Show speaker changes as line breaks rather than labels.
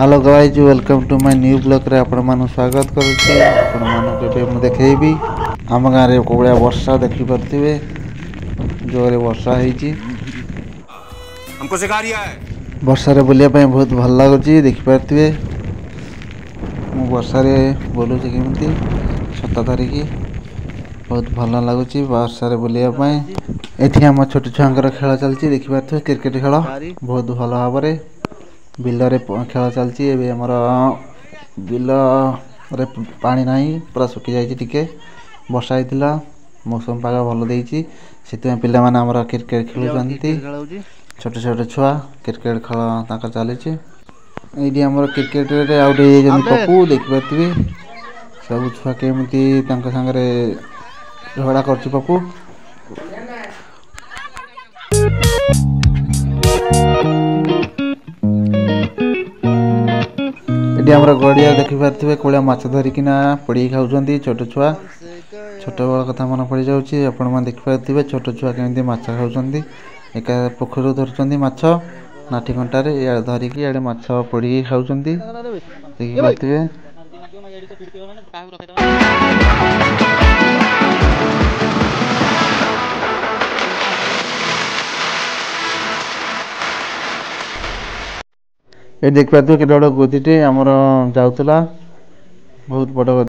Hello guys welcome to my new blog रे आपण मानु स्वागत करूछी। आपण मानु के मु देखेबी आम गाँव रे कोबळा वर्षा देखि परथिबे जोरे वर्षा हेची
हमको सिखा रिया है।
वर्षा रे बुलिया पय बहुत भल लागुची देखि परथिबे मु वर्षा रे बोलुची केमती छता धरिकी बहुत भल लागुची वर्षा रे बुलिया पय। एठी हम छोट छुआंकर खेल चलची देखि परथिबे क्रिकेट खेल बहुत भल भाबरे बिल रे खेल चलची। एबे हमर बिल रे पानी नाही पूरा सुखी जाईची टिके वर्षा हेतिला मौसम पागा भल देईची सेते पिला माने हमर क्रिकेट खेलुचंती छोट छोट छुआ क्रिकेट खेल ताका चलीची। एडी हमर क्रिकेट रे आउट हे जन पप्पू देखि परथिबे सब छुआ केमती तांका संगरे झगड़ा करची पप्पू। एटी हमर गड़िया देखि परथिबे कोळा माछ धरिकिना पड़ी खाउचंती छोट छुआ छोट बड़ कथा मन पड़ी जाउची। आपण मन देखि परथिबे छोट छुआ केमती माछ खाउचंती एका पोखरो धरचंती माछ नाठी कंटा रे या धरिकी एडे माछ पड़ी खाउचंती देखि परथिबे। ए देख पाथु केते बड़ गोदीटे हमर जाउतला बहुत बड़